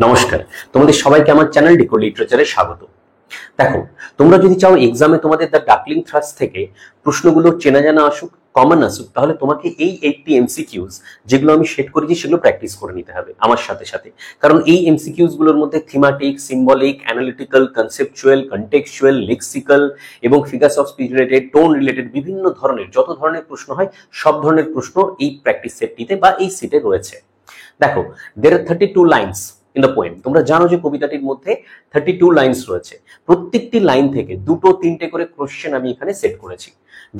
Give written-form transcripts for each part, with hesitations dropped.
নমস্কার, তোমাদের সবাইকে আমার চ্যানেল ডিকোড লিটারেচারে স্বাগত। দেখো, তোমরা যদি চাও এক্সামে তোমাদের দ্য ডাকলিং থ্রাস্ট থেকে প্রশ্নগুলো চেনা জানা আসুক, কমন আসুক, তাহলে তোমাকে এই 80 এমসিকিউজ যেগুলো আমি সেট করেছি সেগুলো প্র্যাকটিস করে নিতে হবে আমার সাথে সাথে। কারণ এই এমসিকিউজ গুলোর মধ্যে thematic, symbolic, analytical, conceptual, contextual, lexical এবং figures of speech related, tone related বিভিন্ন ধরনের যত ধরনের প্রশ্ন হয় সব ধরনের প্রশ্ন এই প্র্যাকটিস সেটটিতে বা এই সেটে রয়েছে। দেখো, there are 32 lines in the poem. তোমরা জানো যে কবিতাটির মধ্যে 32 লাইনস রয়েছে। প্রত্যেকটি লাইন থেকে দুটো তিনটে করে কোশ্চেন আমি এখানে সেট করেছি।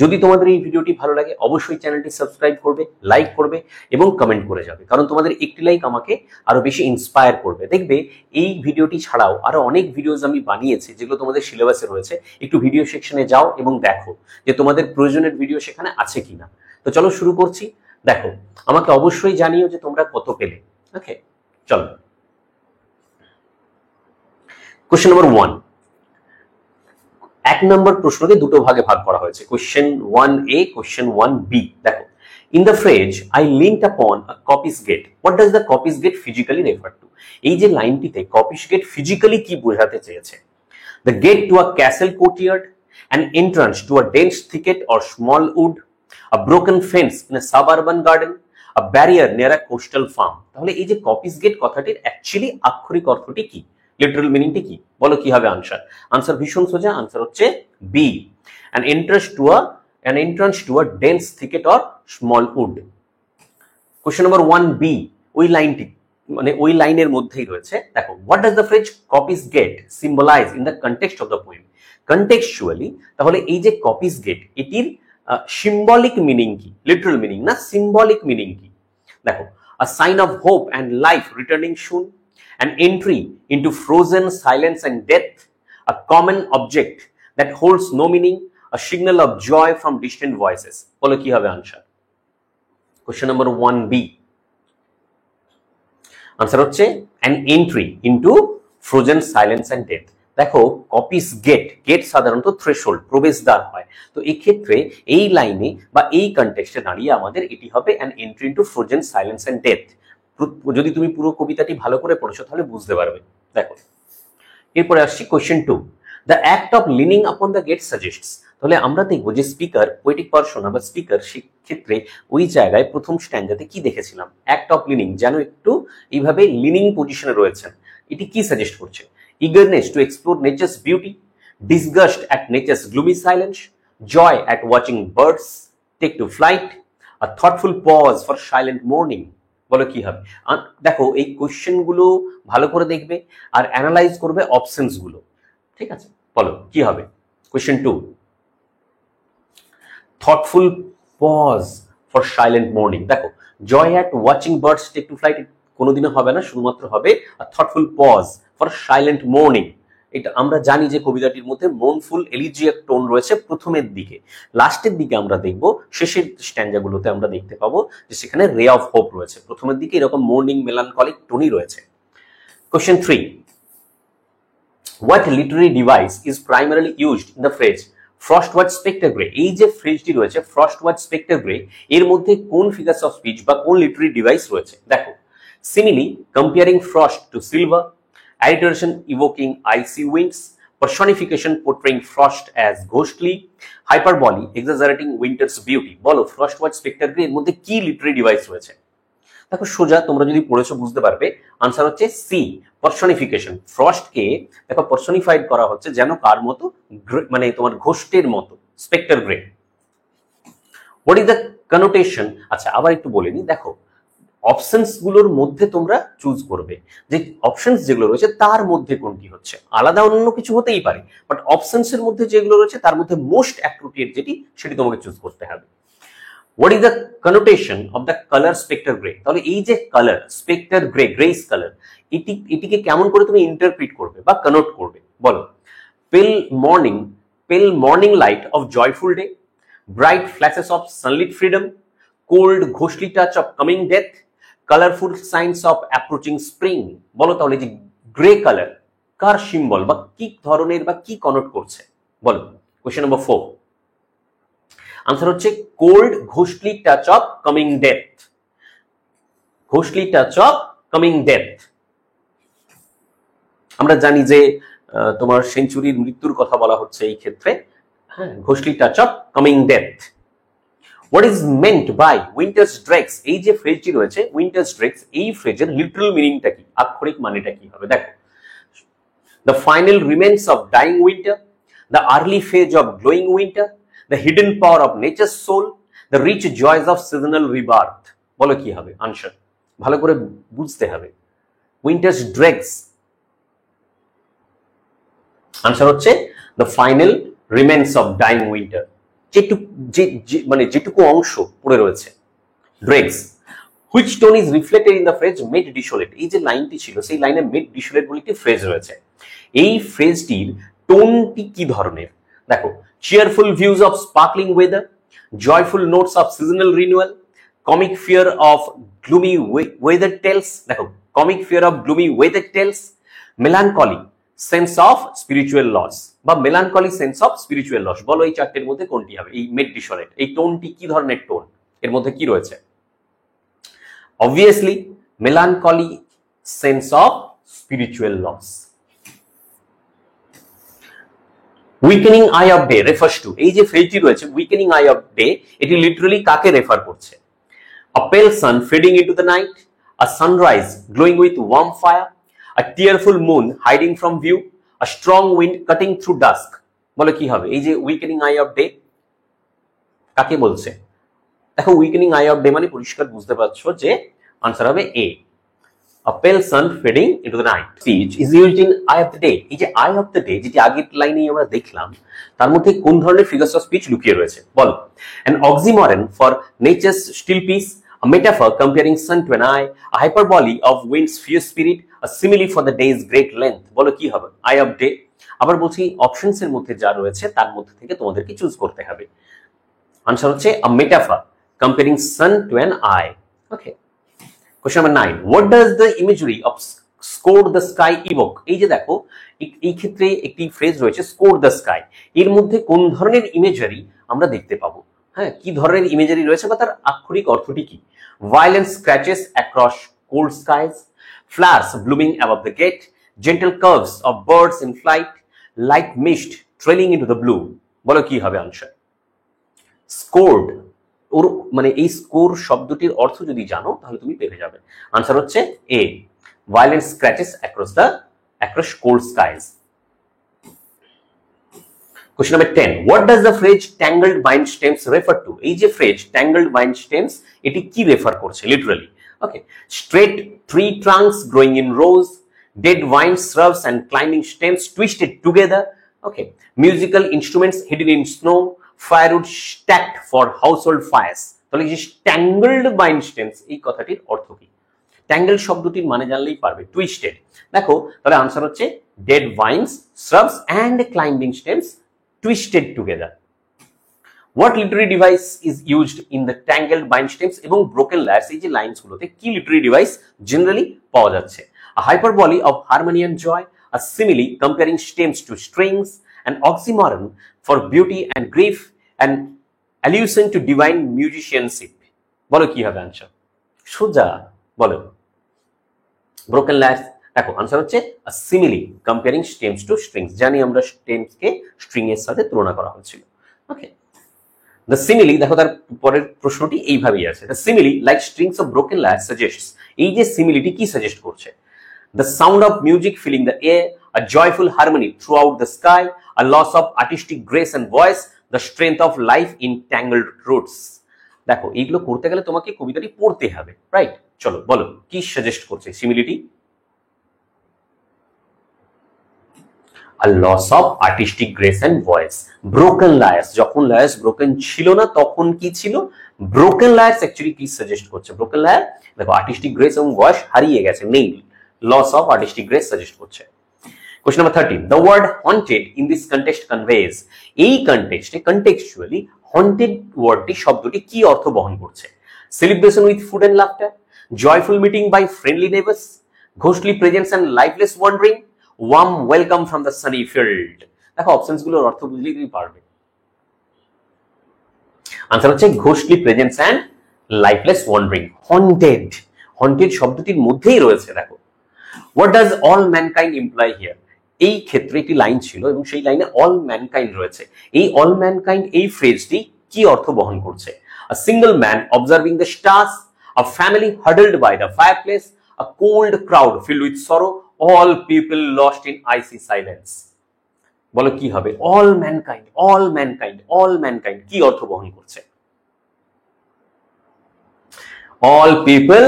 যদি তোমাদের এই ভিডিওটি ভালো লাগে অবশ্যই চ্যানেলটি সাবস্ক্রাইব করবে, লাইক করবে এবং কমেন্ট করে যাবে, কারণ তোমাদের একটি লাইক আমাকে আরো বেশি ইন্সপায়ার করবে। দেখবে এই ভিডিওটি ছাড়াও আরো অনেক ভিডিওস আমি বানিয়েছি যেগুলো তোমাদের সিলেবাসে রয়েছে। একটু ভিডিও সেকশনে যাও এবং দেখো যে তোমাদের প্রয়োজনের ভিডিও সেখানে আছে কিনা। তো চলো শুরু করছি। দেখো, আমাকে অবশ্যই জানিও যে তোমরা কত পেলে। ওকে, চলো। Question number 1। এক নম্বর প্রশ্নকে দুটো ভাগে ভাগ করা হয়েছে, কোশ্চেন 1A, কোশ্চেন 1B। দেখো, in the phrase I leant upon a coppice gate, what does the coppice gate physically refer to? এই যে লাইনটিতে কপিস গেট ফিজিক্যালি কি বোঝাতে চেয়েছে? The gate to a castle courtyard, an entrance to a dense thicket or small wood, a broken fence in a suburban garden, a barrier near a coastal farm। তাহলে এই যে copies gate কথাটির actually আক্ষরিক অর্থটি কি, literal মিনিংটি কি, বলো কি হবে আনসার? আনসার ভীষণ সোজা, আনসার হচ্ছে B, an entrance to a dense thicket or small wood। Question number 1B, ওই লাইনটি মানে ওই লাইনের মধ্যেই রয়েছে। দেখো, what does the phrase copies gate symbolize in the context of the poem? Contextually, তাহলে এই যে কপিস গেট এটির সিম্বলিক মিনিং কি, লিটারাল মিনিং না, সিম্বলিক মিনিং কি? দেখো, a sign of hope and life returning soon, an entry into frozen silence and death, a common object that holds no meaning, a signal of joy from distant voices। বলো কি হবে answer? Question number 1B, answer হচ্ছে an entry into frozen silence and death। দেখো, copies gate, gate সাধারণত threshold, প্রবেশদ্বার হয়। তো এই ক্ষেত্রে এই লাইনে বা এই কনটেক্সটে দাঁড়িয়ে আমাদের এটি হবে an entry into frozen silence and death। যদি তুমি পুরো কবিতাটি ভালো করে পড়েছো তাহলে বুঝতে পারবে। দেখো, এরপরে আসছি question 2। The act of leaning upon the gate suggests. তাহলে আমরা দেখবো যে স্পিকার, পোয়েটিক পারসোনা বা স্পিকার, সেক্ষেত্রে ওই জায়গায় প্রথম স্ট্যান্ডাতে কি দেখেছিলাম, অ্যাক্ট অফ লিনিং, যেন একটু এইভাবে লিনিং পজিশনে রয়েছেন। এটি কি সাজেস্ট করছে? eagerness to explore nature's beauty, disgust at nature's gloomy silence, joy at watching birds take to flight, a thoughtful pause for silent mourning। বলো কি হবে? দেখো, এই কোশ্চেন গুলো ভালো করে দেখবে আর অ্যানালাইজ করবে অপশনস গুলো, ঠিক আছে? বলো কি হবে? Question 2, thoughtful pause for silent mourning। দেখো, joy at watching birds take to flight কোনোদিনও হবে না, শুধুমাত্র হবে a thoughtful pause for silent mourning। এটা আমরা জানি যে কবিতাটির মধ্যে মনফুল এলিজিয়াক টোন রয়েছে প্রথমের দিকে, লাস্টের দিকে আমরা দেখব শেষের স্ট্যান্ডাগুলোতে আমরা দেখতে পাবো যে সেখানে রে অফ হোপ রয়েছে। প্রথমের দিকে এরকম মর্নিং মেলানকলিক টোনই রয়েছে। Question 3, what literary device is primarily used in the phrase frostwatch spectre grey? এই যে ফ্রেজটি রয়েছে frostwatch spectre grey, এর মধ্যে কোন ফিগার্স অফ স্পিচ বা কোন লিটারি ডিভাইস রয়েছে? দেখো, simile comparing frost to silver, alliteration evoking icy winds, personification portraying frost as ghostly, hyperbole exaggerating winter's beauty। বলো, frostwatch spectre grey এর মধ্যে কি লিটারি ডিভাইস রয়েছে? দেখো, সোজা তোমরা যদি পড়েছো বুঝতে পারবে, আনসার হচ্ছে সি, পার্সনিফিকেশন। ফ্রস্টকে দেখো পার্সনিফাইড করা হচ্ছে যেন কার মতো, মানে তোমার ঘোষ্টের মতো, spectre grey. What is the connotation? আচ্ছা, আবার একটু বলে নি। দেখো, অপশনস গুলোর মধ্যে তোমরা চুজ করবে যে অপশনস যেগুলো রয়েছে তার মধ্যে কোনটি হচ্ছে, আলাদা অন্য কিছু হতেই পারে, বাট অপশনস এর মধ্যে যেগুলো রয়েছে তার মধ্যে মোস্ট অ্যাপ্রোপ্রিয়েট যেটি সেটি তোমাকে চুজ করতে হবে। What is the connotation of the color spectre gray? তাহলে এই যে colour spectre grey, grace colour, এটিকে কেমন করে তুমি ইন্টারপ্রিট করবে বা কনোট করবে? বলো, pale morning light of joyful day, bright flashes of sunlit freedom, cold ghostly touch of coming death, colorful signs of approaching spring। বলো, তাহলে যে গ্রে কালার কার সিম্বল বা কি ধরনের বা কি কনোট করছে? বলো। কোশ্চেন নাম্বার 4, আনসার হচ্ছে cold ঘোস্টলি touch of coming death. ঘোস্টলি touch of coming death. আমরা জানি যে তোমার সেঞ্চুরির মৃত্যুর কথা বলা হচ্ছে এই ক্ষেত্রে। হ্যাঁ, ঘোষলি touch of coming death. What is meant by winter's dregs? এই যে ফ্রেজটি রয়েছে উইন্টার্স ড্রেক্স, এই ফ্রেজের লিটারাল মিনিংটা কি, আক্ষরিক মানেটা কি হবে? দেখো, the final remains of dying winter, the early phase of glowing winter, the hidden power of nature's soul, the rich joys of seasonal rebirth. বলো কি হবে আনসার? ভালো করে বুঝতে হবে। উইন্টার্স ড্রেক্স আনসার হচ্ছে the final remains of dying winter, যেটুকু অংশ পড়ে রয়েছে drakes. which tone is reflected in the phrase made desolate? এই যে লাইনটি ছিল সেই লাইনে made desolate বলে একটি ফ্রেজ রয়েছে। এই ফ্রেজটির টোনটি কি ধরনের? দেখো, cheerful views of sparkling weather, joyful notes of seasonal renewal, comic fear of gloomy weather tales, দেখো comic fear of gloomy weather tales, melancholy sense of spiritual loss বা melancholy sense of spiritual loss। বলো এই চারটির মধ্যে কোনটি হবে? এই made desolate এই টোনটি কি ধরনের টোন? এর মধ্যে কি রয়েছে? Obviously, melancholy sense of spiritual loss. Weakening eye of day refers to, এই যে ফ্রেজটি রয়েছে weakening eye of day, এটি লিটারালি কাকে রেফার করছে? A pale sun fading into the night, a sunrise glowing with warm fire, a tearful moon hiding from view, a strong wind cutting through dusk. বলো কি হবে? এই যে weakening eye of day কাকে বলছে? দেখো, weakening eye of day মানে পরিষ্কার বুঝতে পারছো যে আনসার হবে এ, a pale sun fading into the night. Speech is used in eye of the day. এই যে eye of the day যেটি আগের লাইনেই আমরা দেখলাম, তার মধ্যে কোন ধরনের ফিগার্স অফ স্পিচ লুকিয়ে রয়েছে? বল। an oxymoron for nature's still peace, a metaphor comparing sun to an eye, a hyperbole of wind's fierce spirit, a simile for the day's great length. বলো কি হবে? eye of day। আবার বলছি options এর মধ্যে যা রয়েছে তার মধ্যে থেকে তোমাদেরকে চুজ করতে হবে। আনসার হচ্ছে a metaphor comparing sun to an eye. Okay. Question number 9. What does the imagery of score the sky evoke? এই যে দেখো, এই ক্ষেত্রে একটি ফ্রেজ রয়েছে score the sky, এর মধ্যে কোন ধরনের ইমেজারি আমরা দেখতে পাবো? হ্যাঁ, কি ধরনের ইমেজারি রয়েছে বা তার আক্ষরিক অর্থটি কি? Violent scratches across cold skies, flowers blooming above the gate, gentle curves of birds in flight, light mist trailing into the blue. বলো কি হবে আনসার? Scored, ওর মানে এই স্কোর শব্দটির অর্থ যদি জানো তাহলে তুমি পেয়ে যাবে। আনসার হচ্ছে এ, violent scratches across cold skies. Question number 10. What does the phrase tangled vine stems refer to? এই যে ফ্রেজ tangled vine stems, এটি কি রেফার করছে literally? Okay, straight tree trunks growing in rows, dead vine shrubs and climbing stems twisted together. Okay, musical instruments hidden in snow, firewood stacked for household fires. তাহলে এই যে tangled vine stems এই কথাটির অর্থ কি? tangled শব্দটির মানে জানলেই পারবে, twisted। দেখো, তাহলে আনসার হচ্ছে dead vines, shrubs and climbing stems twisted together. What literary device is used in the tangled vine stems এবং broken layers, এই যে লাইনস গুলোতে কি literary device জেনারেলি পাওয়া যাচ্ছে? A hyperbole of harmony and joy, a simile comparing stems to strings, an oxymoron for beauty and grief, an allusion to divine musicianship. বলো কি হবে আনসার? সোজা বলো। ব্রোকেন ল্যাডস, দেখো আনসার হচ্ছে a simile comparing stems to strings। জানি আমরা stems কে string এর সাথে তুলনা করা হয়েছিল। ওকে, the simile, দেখো তার পরের প্রশ্নটি এইভাবেই আছে। the simile like strings of broken layers suggests, এই যে সিমিলিটি কি সাজেস্ট করছে? the sound of music filling the air, a joyful harmony throughout the sky, a loss of artistic grace and voice, the strength of life in tangled roots. দেখো, এইগুলো করতে গেলে তোমাকে কবিতাটি পড়তে হবে, রাইট? চলো বলো কি সাজেস্ট করছে সিমিলিটি? a loss of artistic grace and voice. broken layers, যখন layers broken ছিল না তখন কি ছিল? broken layers actually কি সাজেস্ট করছে? broken layer, দেখো artistic grace এবং voice হারিয়ে গেছে, নেই, loss of artistic grace suggest করছে। Question number 13. The word haunted in this context conveys, এই কনটেক্সটে contextually haunted ওয়ার্ডটি শব্দটি কি অর্থ বহন করছে? celebration with food and laughter, joyful meeting by friendly neighbors, ghostly presence and lifeless wandering, warm welcome from the sunny field. দেখো options গুলোর অর্থ বুঝলেই তুমি পারবে। আনসার হচ্ছে ghostly presence and lifeless wandering. haunted, haunted শব্দটির মধ্যেই রয়েছে দেখো what does all mankind imply here? এই ক্ষেত্রে একটি লাইন ছিল এবং সেই লাইনে অল ম্যানকাইন্ড রয়েছে। এই অল ম্যানকাইন্ড এই ফ্রেজটি কি অর্থ বহন করছে? A single man observing the stars, a family huddled by the fireplace, a cold crowd filled with sorrow, all people lost in icy silence. বলো কি হবে? All mankind, all mankind, all mankind কি অর্থ বহন করছে? All people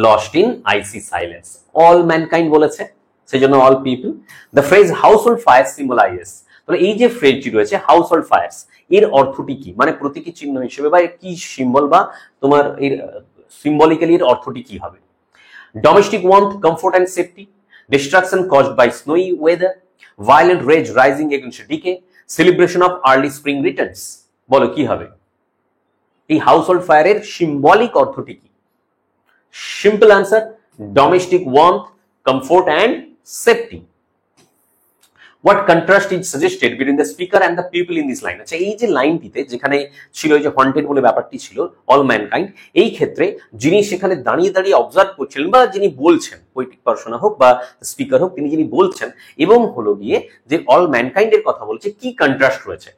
lost in icy silence, all mankind বলেছে, সেই জন্য all people. The phrase household fire symbolises, তাহলে এই যে ফ্রেজটি রয়েছে হাউস হোল্ড ফায়ার্স, এর অর্থটি কি? মানে প্রতীকী চিহ্ন হিসেবে বা কি সিম্বল বা তোমার এর সিম্বলিক্যালি এর অর্থটি কি হবে? Domestic warmth, comfort and safety, destruction caused by snowy weather, violent rage rising against decay, celebration of early spring returns. বলো কি হবে? এই হাউস হোল্ড ফায়ারের সিম্বলিক অর্থটি কি? Simple answer, domestic warmth, comfort and safety. What contrast is suggested between the speaker and the people in this line? আচ্ছা, এই যে লাইনটিতে যেখানে ছিল এই যে হন্টেড বলে ব্যাপারটি ছিল অল ম্যানকাইন্ড, এই ক্ষেত্রে যিনি সেখানে দাঁড়িয়ে দাঁড়িয়ে অবজার্ভ করছিলেন বা যিনি বলছেন, পোয়েটিক পার্সন হোক বা স্পিকার হোক, তিনি যিনি বলছেন এবং হলো গিয়ে যে অল ম্যানকাইন্ডের কথা বলছে, কি কন্ট্রাস্ট রয়েছে?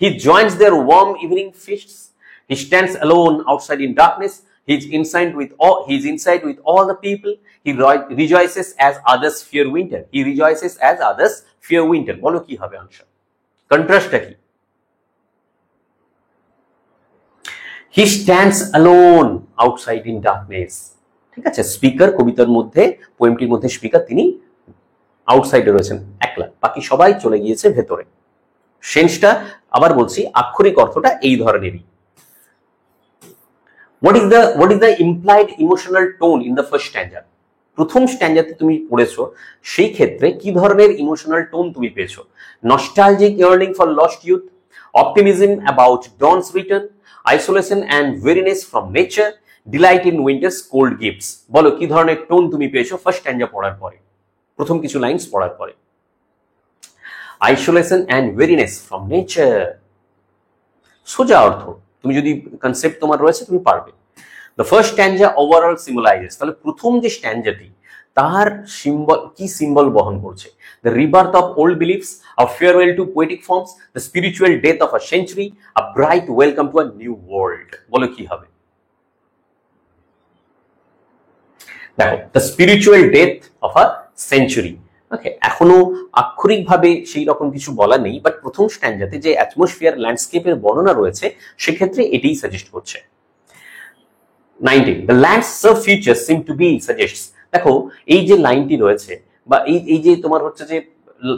He joins their warm evening feasts, he stands alone outside in darkness, he is inside with all the people, he rejoices as others fear winter, he rejoices as others fear winter. বলো কি হবে answer? কন্ট্রাস্টটা কি? he stands alone outside in darkness, ঠিক আছে? Speaker কবিতার মধ্যে, পোয়েমটির মধ্যে speaker তিনি আউটসাইডে রয়েছেন, একলা, বাকি সবাই চলে গিয়েছে ভেতরে। সেন্সটা আবার বলছি, আক্ষরিক অর্থটা এই ধরনেরই। What is the implied emotional tone in the first stanza? প্রথম স্ট্যাঞ্জাতে তুমি পড়েছো, সেই ক্ষেত্রে কি ধরনের ইমোশনাল টোন তুমি পেয়েছো? Nostalgic yearning for lost youth, optimism about dawn's return, isolation and weariness from nature, delight in winter's cold gifts. বলো কি ধরনের টোন তুমি পেয়েছো ফার্স্ট স্ট্যাঞ্জা পড়ার পরে, প্রথম কিছু লাইনস পড়ার পরে? Isolation and weariness from nature, সোজা অর্থ, তুমি যদি কনসেপ্ট তোমার রয়েছে তুমি পারবে। The first stanza overall symbolizes, তাহলে প্রথম যে স্ট্যাঞ্জাটি তার সিম্বল কি সিম্বল বহন করছে? The rebirth of old beliefs, a farewell to poetic forms, the spiritual death of a century, a bright welcome to a new world. বলো কি হবে? দেখো, the spiritual death of a century, ওকে, এখনো আক্ষরিকভাবে সেই রকম কিছু বলা নেই, বাট প্রথম স্ট্যাঞ্জাতে যে অ্যাটমসফিয়ার ল্যান্ডস্কেপের বর্ণনা রয়েছে সেক্ষেত্রে এটাই সাজেস্ট করছে। 19, the land's surf features seem to be suggests, দেখো এই যে লাইনটি রয়েছে বা এই যে তোমার হচ্ছে যে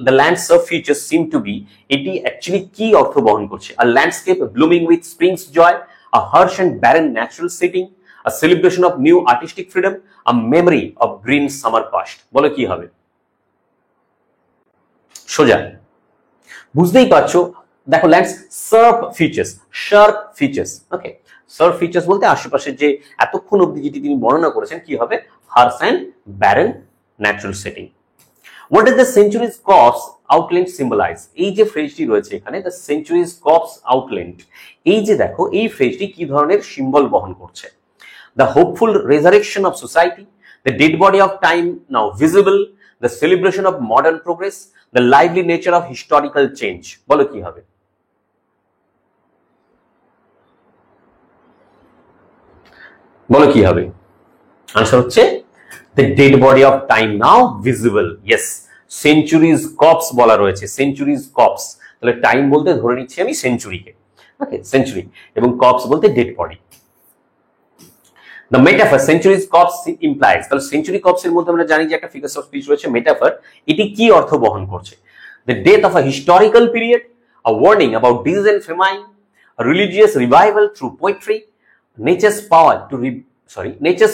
the land's surf features seem to be, এটি অ্যাকচুয়ালি কি অর্থ বহন করছে? a landscape blooming with spring's joy, a harsh and barren natural setting, a celebration of new artistic freedom, a memory of green summer past. বলো কি হবে? সোজা, বুঝতেই পারছো। দেখো, land's sharp features, sharp features, okay, sharp features বলতে আশেপাশে যে এতক্ষণ অব্দি যেটি তিনি বর্ণনা করেছেন কি হবে? Harsh and barren natural setting. What is the century's corpse outleant symbolise? এই যে ফ্রেজটি রয়েছে এখানে, দ্য সেঞ্চুরিজ কপস আউটল্যান্ড, এই যে দেখো এই ফ্রেজটি কি ধরনের সিম্বল বহন করছে? The hopeful resurrection of society, the dead body of time now visible, the celebration of modern progress, the lively nature of historical change. বলো কি হবে? বলো কি হবে? আনসার হচ্ছে the dead body of time now visible. yes, centuries corpse বলা রয়েছে, centuries corpse, তাহলে টাইম বলতে ধরে নিচ্ছি আমি সেঞ্চুরিকে, ওকে, সেঞ্চুরি, এবং কপস বলতে dead body. the metaphor centuries corpse implies, তাহলে সেঞ্চুরি কপস এর মধ্যে আমরা জানি যে একটা ফিগার অফ স্পিচ রয়েছে, মেটাফর, এটি কি অর্থ বহন করছে? the death of a historical period, a warning about disease and famine, a religious revival through poetry, nature's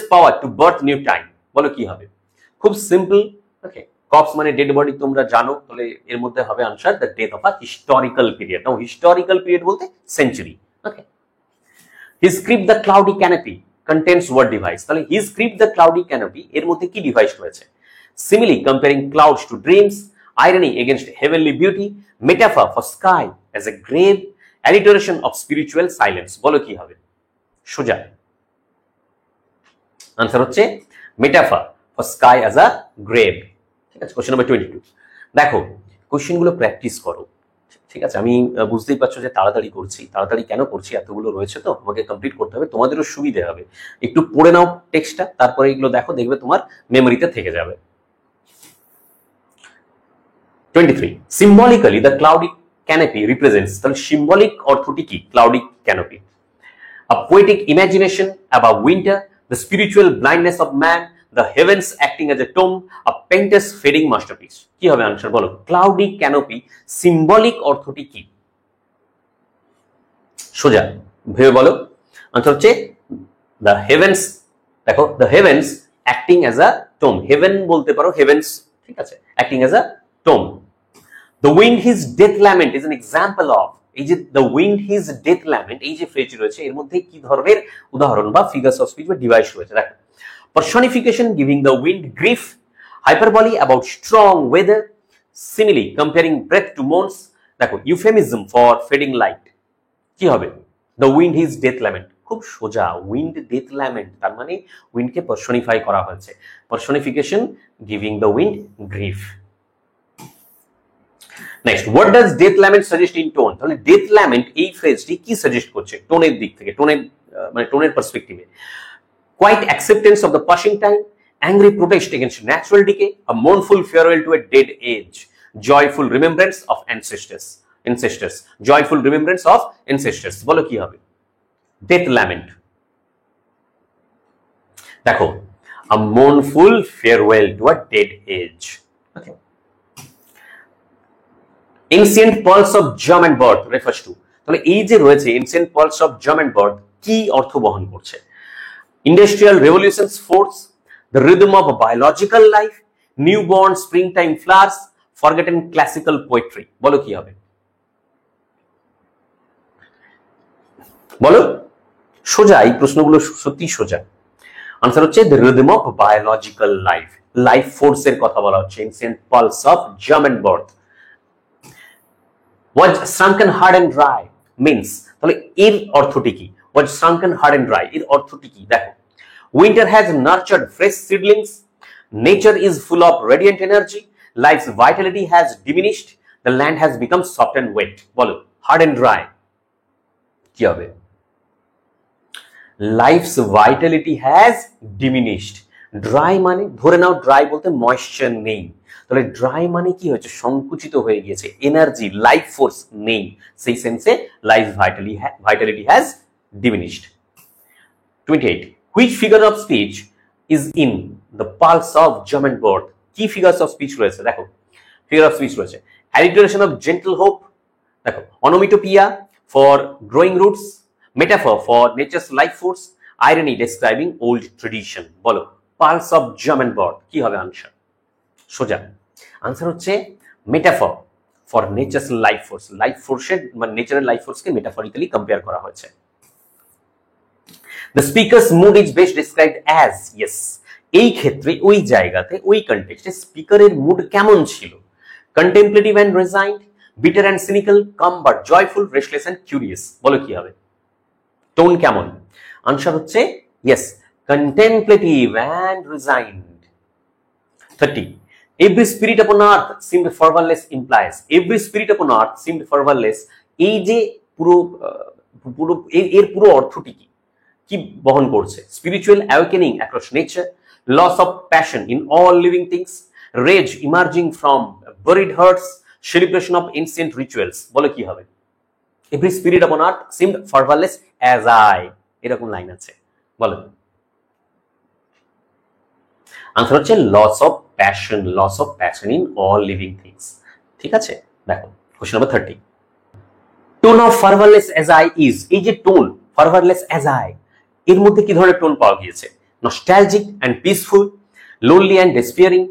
power to birth new time. বলো কি হবে? খুব সিম্পল, ওকে, কপস মানে ডেড বডি তোমরা জানো, তাহলে এর মধ্যে হবে answer the death of a historical period. Now historical period বলতে century, okay. His crypt the cloudy canopy contains what device, তাহলে his crypt the cloudy canopy এর মধ্যে কি ডিভাইস রয়েছে? Simile comparing clouds to dreams, irony against heavenly beauty, metaphor for sky as a grave, alliteration of spiritual silence. বলো কি হবে? সোজা answer হচ্ছে metaphor sky as a grave. ঠিক আছে, কোশ্চেন নাম্বার 22। দেখো কোশ্চেনগুলো প্র্যাকটিস করো। ঠিক আছে, আমি বুঝতেই পারছো যে তাড়াতাড়ি করছি। তাড়াতাড়ি কেন করছি, এতগুলো রয়েছে তো আমাকে কমপ্লিট করতে হবে, তোমাদেরও সুবিধে হবে। একটু পড়ে নাও টেক্সটটা, তারপরে এগুলো দেখো, দেখবে তোমার মেমোরিতে থেকে যাবে। 23, symbolically the cloudy canopy represents, তাহলে সিম্বলিক অর্থটি কি cloudy canopy? A poetic imagination about winter, the spiritual blindness of man, the heavens acting as a tomb, a painter's fading masterpiece. কি হবে আনসার বলো? ক্লাউডি ক্যানোপি সিম্বলিক অর্থটি কি? সোজা ভেবে বলো। আনসার হচ্ছে the heavens, দেখো the heavens acting as a tomb, heaven বলতে পারো heavens, ঠিক আছে, acting as a tomb. The wind his death lament is an example of, এই যে the wind his death lament, এই যে ফ্রেজটি রয়েছে এর মধ্যে কি ধরনের উদাহরণ বা ফিগার্স অফ স্পিচ বা ডিভাইস রয়েছে? দেখো, personification giving the wind grief, hyperbole about strong weather, simile comparing breath to moans, দেখো euphemism for fading light, কি হবে? the wind his death lament, খুব সোজা, wind death lament তার মানে উইন্ডকে পার্সনিফাই করা হয়েছে, personification giving the wind grief. Next, what does death lament suggest in tone, তাহলে ডেথ ল্যামেন্ট এই ফ্রেজটি কি সাজেস্ট করছে টোনের দিক থেকে, টোনের মানে টোনের পার্সপেক্টিভে? Quiet acceptance of the passing time, angry protest against natural decay, a mournful farewell to a dead age, joyful remembrance of ancestors, joyful remembrance of ancestors, বলো কি হবে? ডেথ ল্যামেন্ট, দেখো a mournful farewell to a dead age. Okay, ancient pulse of germ and birth refers to, তাহলে এই যে রয়েছে ancient pulse of germ and birth কি অর্থ বহন করছে? Industrial revolutions force, the rhythm of biological life, newborn spring time flowers, forgotten classical poetry, বলো কি হবে? বলো, সোজা, এই প্রশ্নগুলো সত্যি সোজা। আনসার হচ্ছে the rhythm of biological life, life ফোর্সের কথা বলা হচ্ছে ancient pulse of germ and birth. was shrunken hard and dry means, তাহলে এর অর্থটি কি? was shrunken hard and dry এর অর্থটি কি? দেখো, winter has nurtured fresh seedlings, nature is full of radiant energy, life's vitality has diminished, the land has become soft and wet, বলো hard and dry কি হবে? life's vitality has diminished, dry মানে ধরে নাও dry বলতে moisture নেই, তাহলে dry মানে কি হয়েছে? সংকুচিত হয়ে গিয়েছে, এনার্জি লাইফ ফোর্স নেই, সেই সেন্সে life vitality has diminished. 28, which figure of speech is in the pulse of germ and birth, কি ফিগার্স অফ স্পিচ রয়েছে? দেখো, ফিগার অফ স্পিচ রয়েছে অ্যালিটারেশন অফ জেন্টল হোপ, দেখো onomatopoeia for growing roots, metaphor for nature's life force, irony describing old tradition, বলো pulse of germ and birth কি হবে answer? সোজা, answer হচ্ছে metaphor for nature's life force, life ফোর্সের মানে নেচারের লাইফ ফোর্সকে মেটাফরিক্যালি কম্পেয়ার করা হয়েছে। The speaker's mood is best described as, yes, এই ক্ষেত্রে ওই জায়গাতে ওই কনটেক্সটে স্পিকারের মুড কেমন ছিল? Contemplative and resigned, bitter and cynical, calm but joyful, restless and curious, বলো কি হবে? টোন কেমন? আনসার হচ্ছে yes, contemplative and resigned. 30, every spirit upon earth seemed fervorless implies, every spirit upon earth seemed fervorless, এই যে পুরো পুরো এর পুরো অর্থটি কি কি বহন করছে? Spiritual awakening across nature, loss of passion in all living things, rage emerging from buried hearts, celebration of ancient rituals, বলো কি হবে? Every spirit upon earth seemed fervourless as I, এরকম লাইন আছে, বলো আনসার হচ্ছে loss of passion in all living things. ঠিক আছে, দেখো question number 30, tone of fervourless as I is, এই যে টোন ফারভারলেস অ্যাজ আই এর মধ্যে কি ধরনের টোন পাওয়া গিয়েছে? Nostalgic and peaceful, lonely and despairing,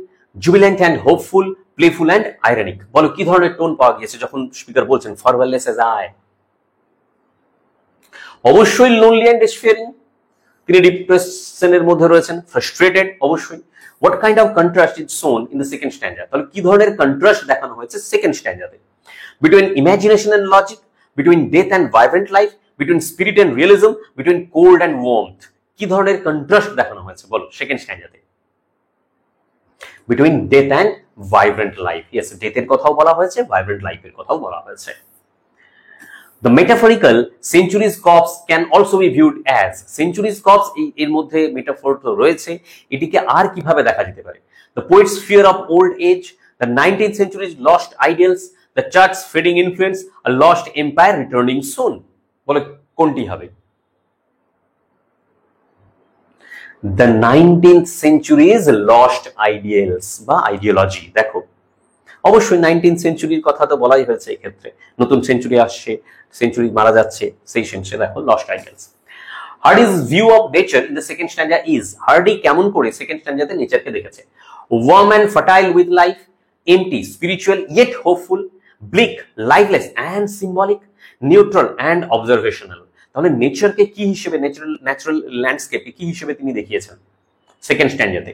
jubilant and hopeful, playful and ironic, বলো কি ধরনের টোন পাওয়া গিয়েছে যখন স্পিকার বলছেন ফারভারলেস অ্যাজ আই? অবশ্যই লোনলি অ্যান্ড ডেসপিয়ারিং, তিনি ডিপ্রেশনের মধ্যে রয়েছেন, ফ্রাস্ট্রেটেড, অবশ্যই। What kind of contrast is shown in the second stanza, তাহলে কি ধরনের কন্ট্রাস্ট দেখানো হয়েছে সেকেন্ড স্ট্যান্ডাতে? Between imagination and logic, between death and vibrant life, between spirit and realism, between cold and warmth, কি ধরনের কন্ট্রাস্ট দেখানো হয়েছে বলো সেকেন্ড স্ট্যান্ডাতে? Between death and vibrant life. Yes, ডেথের কথাও বলা হয়েছে, ভাইব্রেন্ট লাইফের কথাও বলা হয়েছে। The metaphorical centuries corpse can also be viewed as centuries corpse এর মধ্যে মেটাফর তো রয়েছে, এটিকে আর কিভাবে দেখা যেতে পারে? The poet's fear of old age, the 19th century's lost ideals, the church's fading influence, a lost empire returning soon। বলে কোনটি হবে? The 19th century's lost ideals বা ideology। দেখো অবশ্যই 19th সেঞ্চুরির কথা তো বলাই হয়েছে, এই ক্ষেত্রে নতুন সেঞ্চুরি আসছে, সেঞ্চুরি মারা যাচ্ছে, সেই সেন্সে দেখো lost ideals. Hardy's view of nature in the second stanza is, Hardy কেমন করে সেকেন্ড স্ট্যান্জাতে নেচারকে দেখেছে? warm and fertile with life, empty, spiritual yet hopeful, bleak, lifeless and symbolic, neutral and observational। তাহলে নেচারকে কি হিসেবে, ন্যাচারাল ল্যান্ডস্কেপকে কি হিসেবে তিনি দেখিয়েছেন সেকেন্ড স্ট্যান্জাতে?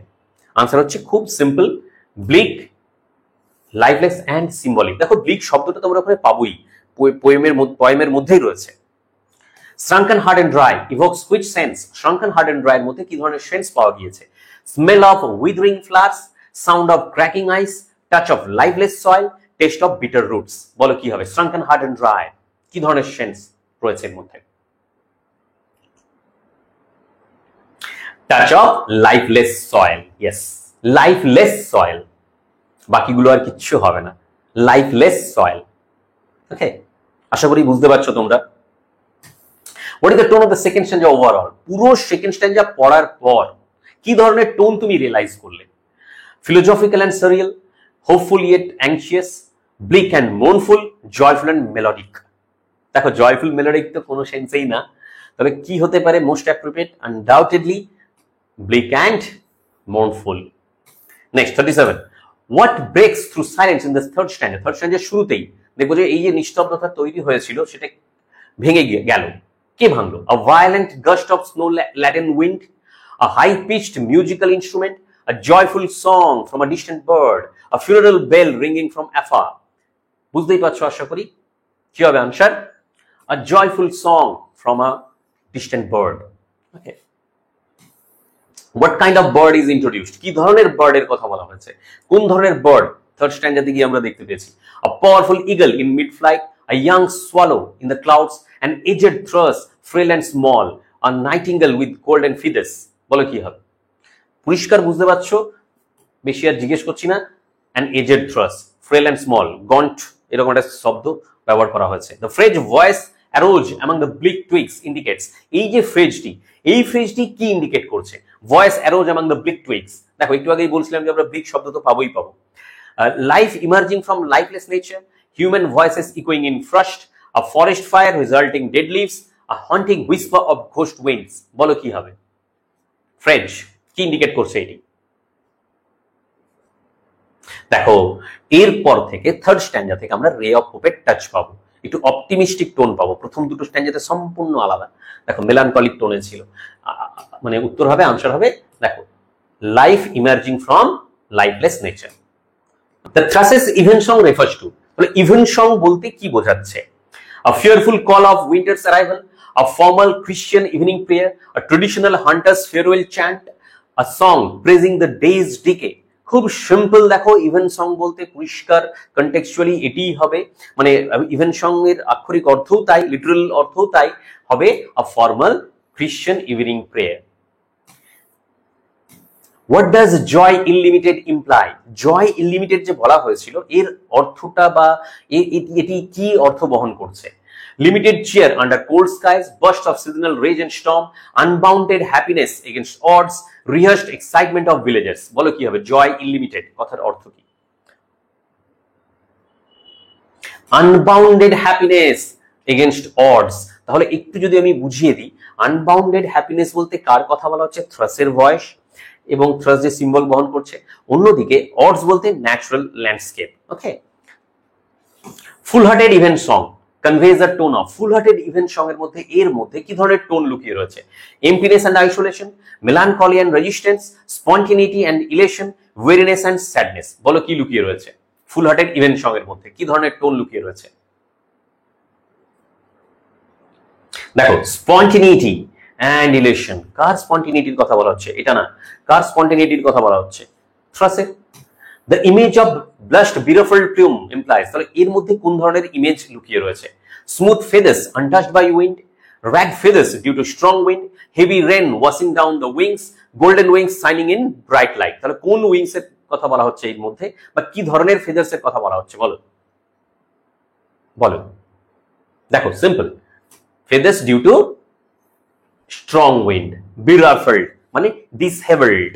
আনসার হচ্ছে খুব simple, bleak, lifeless and symbolic. দেখো ব্লিক শব্দটা তোমরা ওখানে পাবোই, পোয়েমের মধ্যেই রয়েছে। Shrunken hard and dry evokes which sense? Shrunken hard and dry এর মধ্যে কি ধরনের সেন্স পাওয়া গিয়েছে? Smell of withering flowers, sound of cracking ice, touch of lifeless soil, taste of bitter roots. বলো কি হবে? শ্রাঙ্কেন হার্ড এন্ড ড্রাই কি ধরনের সেন্স রয়েছে এর মধ্যে? Touch of lifeless soil. Yes, lifeless soil, বাকিগুলো আর কিচ্ছু হবে না, লাইফলেস সয়েল। ওকে, আশা করি বুঝতে পারছো তোমরা। What is the tone of the second stanza overall? পুরো সেকেন্ড স্ট্যান্জা পড়ার পর কি ধরনের টোন তুমি রিয়েলাইজ করলে? Philosophical and surreal, hopeful yet anxious, bleak and mournful, joyful and melodic. দেখো জয়ফুল মেলোডিক তো কোনো সেন্সেই না, তবে কি হতে পারে most appropriate? Undoubtedly bleak and mournful. Next 37, what breaks through silence in the third stanza? Third স্ট্যান্জার শুরুতেই দেখবো যে এই যে নিস্তব্ধতা তৈরি হয়েছিল সেটা ভেঙে গেল। কে ভাঙলো? A violent gust of snow laden wind, a high pitched musical instrument, a joyful song from a distant bird, a funeral bell ringing from afar. বুঝতেই পারছো আশা করি কি হবে answer? A joyful song from a distant bird. Okay, what kind of bird is introduced? কি ধরনের বার্ডের কথা বলা হয়েছে? কোন ধরনের বার্ড থার্ড স্ট্যান্ডাতে গিয়ে আমরা দেখতে পেয়েছি? A powerful eagle in mid flight, a young swallow in the clouds, an aged thrush frail and small, a nightingale with golden feathers. বলো কি হবে? পরিষ্কার বুঝতে পারছো, বেশি আর জিজ্ঞেস করছি না। An aged thrush, frail and small, gaunt, এরকম একটা শব্দ ব্যবহার করা হয়েছে। The phrase voice arose among the bleak twigs indicates, এই যে ফ্রেজটি, এই ফ্রেজটি কি ইন্ডিকেট করছে? Voice arose among the bleak twigs। দেখো একটু আগেই বলছিলাম যে আমরা ব্লিক শব্দ তো পাবোই পাবো। Life emerging from lifeless nature, human voices ইকোয়িং in frost, a forest fire resulting dead leaves, a haunting whisper of ghost winds. বলো কি হবে? ফ্রেজ কি ইন্ডিকেট করছে এটি? দেখো এরপর থেকে থার্ড স্ট্যান্জা থেকে আমরা রে অফ হোপের টাচ পাবো, একটু অপটিমিস্টিক টোন পাবো। প্রথম দুটো স্ট্যান্জাতে সম্পূর্ণ আলাদা, দেখো মেলানকলিক টোনে ছিল। মানে উত্তর হবে, আনসার হবে দেখো life emerging from lifeless nature. The thrush's evensong refers to, তাহলে ইভেন্ট সং বলতে কি বোঝাচ্ছে? A fearful call of winter's arrival, a formal Christian evening prayer, a traditional hunter's farewell chant, a song praising the day's decay. খুব simple, দেখো evensong বলতে পরিষ্কার কন্টেক্সচুয়ালি এটিই হবে, মানে ইভেন্ট সং এর আক্ষরিক অর্থও তাই, লিটারাল অর্থও তাই হবে, a formal Christian evening prayer. What does joy illimited imply? Joy illimited যে বলা হয়েছিল এর অর্থটা বা এটি কি অর্থ বহন করছে? Limited cheer under cold skies, burst of seasonal rage and storm, unbounded happiness against odds, rehearsed excitement of villagers। বলো কি হবে? জয় ইনলিমিটেড কথার অর্থ কি? Unbounded happiness against ods. তাহলে একটু যদি আমি বুঝিয়ে দিই, আনবাউন্ডেড হ্যাপিনেস বলতে কার কথা বলা হচ্ছে? থ্রাসের ভয়েস, এবং থ্রাস যে সিম্বল বহন করছে। অন্যদিকে অডস বলতে natural landscape. Okay, full hearted event song conveys the tone of, full hearted event song এর মধ্যে এর মধ্যে কি ধরনের টোন লুকিয়ে রয়েছে? emptiness and isolation, melancholy and resistance, spontaneity and elation, weariness and sadness। বলো কি লুকিয়ে রয়েছে ফুল হার্টেড ইভেন্ট সং এর মধ্যে? কি ধরনের টোন লুকিয়ে রয়েছে? দেখো spontaneity and elation। কার স্পন্টিনিটির কথা বলা হচ্ছে? এটা না, কার স্পন্টিনিটির কথা বলা হচ্ছে? থ্রাসে। The image of blast beruffled plume implies, তাহলে এর মধ্যে কোন ধরনের ইমেজ লুকিয়ে রয়েছে? Smooth feathers untouched by wind, ragged feathers due to strong wind, heavy rain washing down the wings, golden wings shining in bright light। তাহলে কোন wings এর কথা বলা হচ্ছে এর মধ্যে, বা কি ধরনের ফেদার্স এর কথা বলা হচ্ছে বলো বলো? দেখো simple, feathers due to strong wind, beruffled মানে disheveled।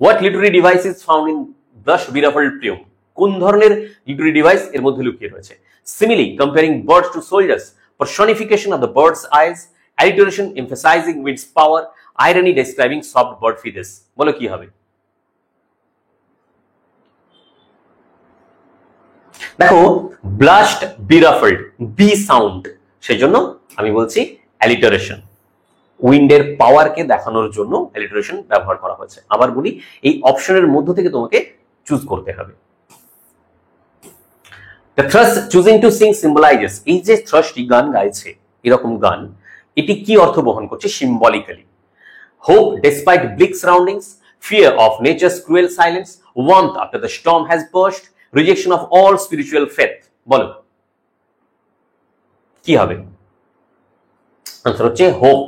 What literary device is found in blush beruffled plume? কোন ধরনের লিটারি ডিভাইস এর মধ্যে লুকিয়ে রয়েছে? Simile comparing birds to soldiers, personification of the bird's eyes, alliteration emphasizing wind's power, irony describing soft bird feathers। বলো কি হবে? দেখো ব্লাশড বিরাফল্ড, বি সাউন্ড, সেই জন্য আমি বলছি অ্যালিটারেশন। উইন্ডের পাওয়ারকে দেখানোর জন্য অ্যালিটারেশন ব্যবহার করা হয়েছে। আবার বলি, এই অপশনের মধ্য থেকে তোমাকে চুজ করতে হবে। The thrush choosing to sing symbolizes, এই যে থ্রাশটি গান গাইছে, এরকম গান, এটি কি অর্থ বহন করছে symbolically? Hope despite bleak surroundings, fear of nature's cruel silence, warmth after the storm has burst, rejection of all spiritual faith। বলো কি হবে? আনসার হচ্ছে hope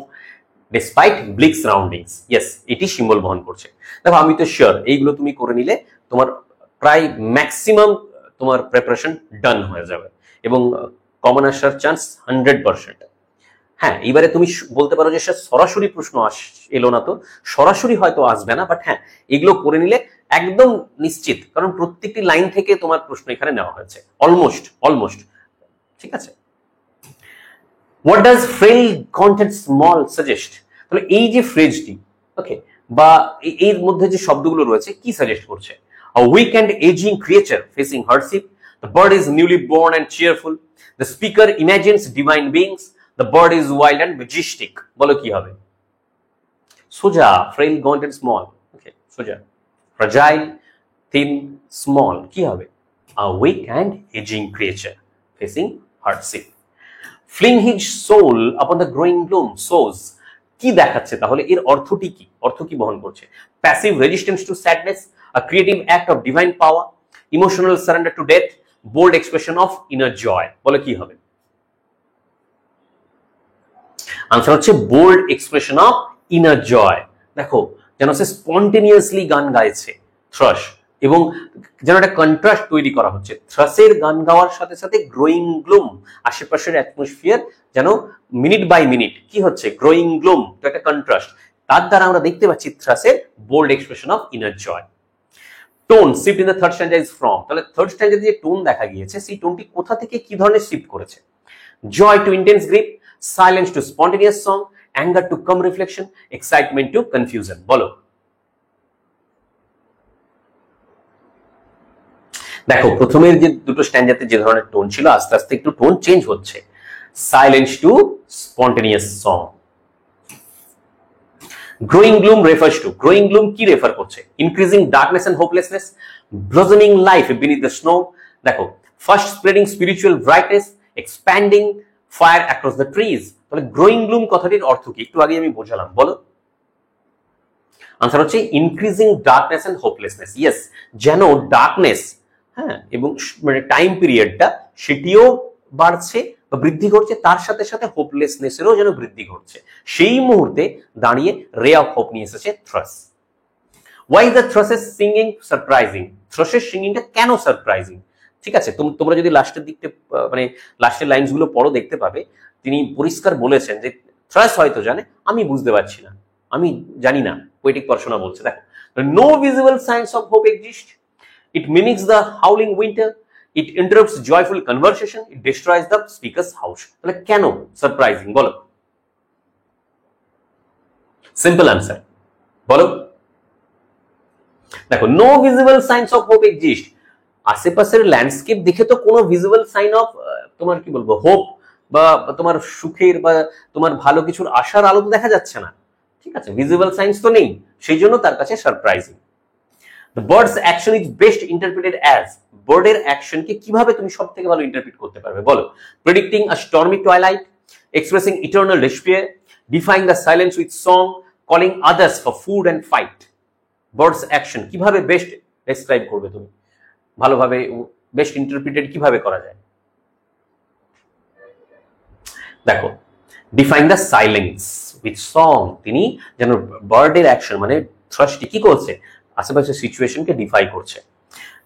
despite bleak surroundings। Yes, এটি সিম্বল বহন করছে। দেখো আমি তো শিওর এইগুলো তুমি করে নিলে তোমার প্রায় ম্যাক্সিমাম তোমার প্রিপারেশন ডান হয়ে যাবে এবং কমন আসার চান্স 100%। হ্যাঁ, এবারে তুমি বলতে পারো যে স্যার সরাসরি প্রশ্ন এলো না, তো সরাসরি হয়তো আসবে না, বাট হ্যাঁ এগুলো করে নিলে একদম নিশ্চিত, কারণ প্রত্যেকটি লাইন থেকে তোমার প্রশ্ন এখানে নেওয়া হয়েছে অলমোস্ট। ঠিক আছে। What does frail content small suggest? তাহলে এই যে ফ্রেজটি, ওকে, বা এর মধ্যে যে শব্দগুলো রয়েছে কি সাজেস্ট করছে? A weak and aging creature facing hardship, the bird is newly born and cheerful, the speaker imagines divine beings, the bird is wild and majestic। বলো কি হবে? সোজা, frail, gaunt and small, ওকে, সোজা, fragile, thin, small, কি হবে? A weak and aging creature facing hardship, fling his soul upon the growing bloom, sows, কি দেখাচ্ছে তাহলে? এর অর্থটি কি? অর্থ কি বহন করছে? Passive resistance to sadness, a creative act of divine power, emotional surrender to death, bold expression of inner joy। বলে কি হবে? আনসার হচ্ছে bold expression of inner joy। দেখো যেন সে স্পন্টেনিয়াসলি গান গাইছে থ্রাশ, এবং যেন একটা কন্ট্রাস্ট তৈরি করা হচ্ছে থ্রাসের গান গাওয়ার সাথে সাথে গ্রোয়িং গ্লুম, আশেপাশের অ্যাটমসফিয়ার যেন মিনিট বাই মিনিট কি হচ্ছে, গ্রোয়িং গ্লুম, তো একটা কন্ট্রাস্ট। তার দ্বারা আমরা দেখতে পাচ্ছি থ্রাসের bold expression of inner joy. Tone shift in the third stanza is from, তাহলে থার্ড স্ট্যান্জাতে যে টোন দেখা গিয়েছে সেই টোনটি কোথা থেকে কি ধরনের শিফট করেছে? Joy to intense grip, silence to spontaneous song, anger to calm reflection, excitement to confusion. বলো। দেখো প্রথমের যে দুটো স্ট্যান্জাতে যে ধরনের টোন ছিল, আস্তে আস্তে একটু টোন চেঞ্জ হচ্ছে, silence to spontaneous song. Growing gloom refers to, growing gloom কি রেফার করছে? Increasing darkness and hopelessness, blossoming life beneath the snow। দেখো first spreading spiritual brightness, expanding fire across the trees। তাহলে growing gloom কথাটির অর্থ কি? একটু আগে আমি বোঝালাম, বলো। আনসার হচ্ছে increasing darkness and hopelessness. Yes, যেন ডার্কনেস, হ্যাঁ, এবং মানে টাইম পিরিয়ডটা সেটিও বাড়ছে বা বৃদ্ধি ঘটছে, তার সাথে সাথে হোপলেসনেসেরও যেন বৃদ্ধি ঘটছে। সেই মুহূর্তে দাঁড়িয়ে রে অফ হোপ নিয়ে এসেছে থ্রাস। ওয়াই দ্য থ্রাসের সিঙ্গিং সারপ্রাইজিং? থ্রাসের সিঙ্গিংটা কেন সারপ্রাইজিং? ঠিক আছে, তোমরা যদি লাস্টের দিকতে মানে লাস্টের লাইনস গুলো পড়ো দেখতে পাবে তিনি পরিষ্কার বলেছেন যে থ্রাস হয়তো জানে, আমি বুঝতে পারছি না, আমি জানি না। পোয়েটিক পড়াশোনা বলছে। দেখো, no visible signs of hope exist, it mimics the howling winter, it interrupts joyful conversation, it destroys the speaker's house। তাহলে কেন সারপ্রাইজিং বলো? সিম্পল আনসার, বলো। দেখো no visible signs of hope exist, আশেপাশের ল্যান্ডস্কেপ দেখে তো কোনো ভিজিবল সাইন অফ তোমার কি বলবো হোপ বা তোমার সুখের বা তোমার ভালো কিছুর আশার আলো তো দেখা যাচ্ছে না। ঠিক আছে, ভিজিবল সাইন্স তো নেই, সেই জন্য তার কাছে surprising. The bird's action is best interpreted as, বার্ডের অ্যাকশনকে কিভাবে তুমি সবথেকে ভালো ইন্টারপ্রিট করতে পারবে বলো? Predicting a stormy twilight, expressing eternal despair, defying the silence with song, calling others for food and fight. Bird's action কিভাবে বেস্ট ডেসক্রাইব করবে তুমি ভালোভাবে, বেস্ট ইন্টারপ্রিটেড কিভাবে করা যায়। দেখো, define the silence with song, তিনি যেন বার্ডের অ্যাকশন মানে থ্রাশটি কি করছে, আশেপাশের সিচুয়েশনকে ডিফাই করছে,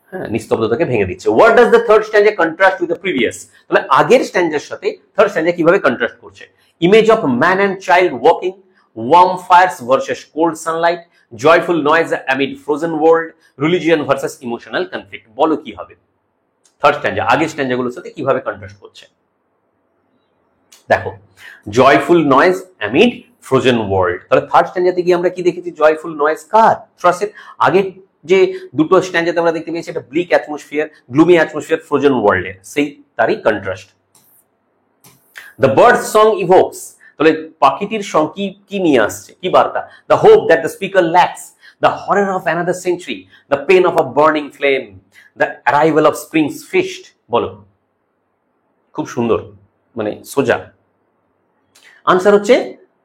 হ্যাঁ, নিস্তব্ধতাকে ভেঙে দিচ্ছে। What does the third stanza contrast with the previous, তাহলে আগের স্ট্যান্জার সাথে থার্ড স্ট্যান্জা কিভাবে কন্ট্রাস্ট করছে। Image of man and child walking, warm fires versus cold sunlight, joyful noise amid frozen world, religion versus emotional conflict. বলো কি হবে third স্ট্যান্জা আগের স্ট্যান্জাগুলোর সাথে কিভাবে কন্ট্রাস্ট করছে। দেখো, joyful noise amid frozen world, তাহলে থার্ড স্ট্যান্জাতে গিয়ে আমরা কি দেখেছি, জয়ফুল নয়েজ কার, থ্রাসের। আগের যে দুটো স্ট্যান্জাতে আমরা দেখতে পেয়েছি এটা bleak atmosphere, gloomy atmosphere frozen ওয়ার্ল্ডের, সেই তারই contrast. The bird song evokes, তাহলে পাখিটির সং কি নিয়ে আসছে, কি বার্তা। The hope that the speaker lacks, the horror of another century, the pain of a burning flame, the arrival of spring's feast. বলো, খুব সুন্দর, মানে সোজা আনসার হচ্ছে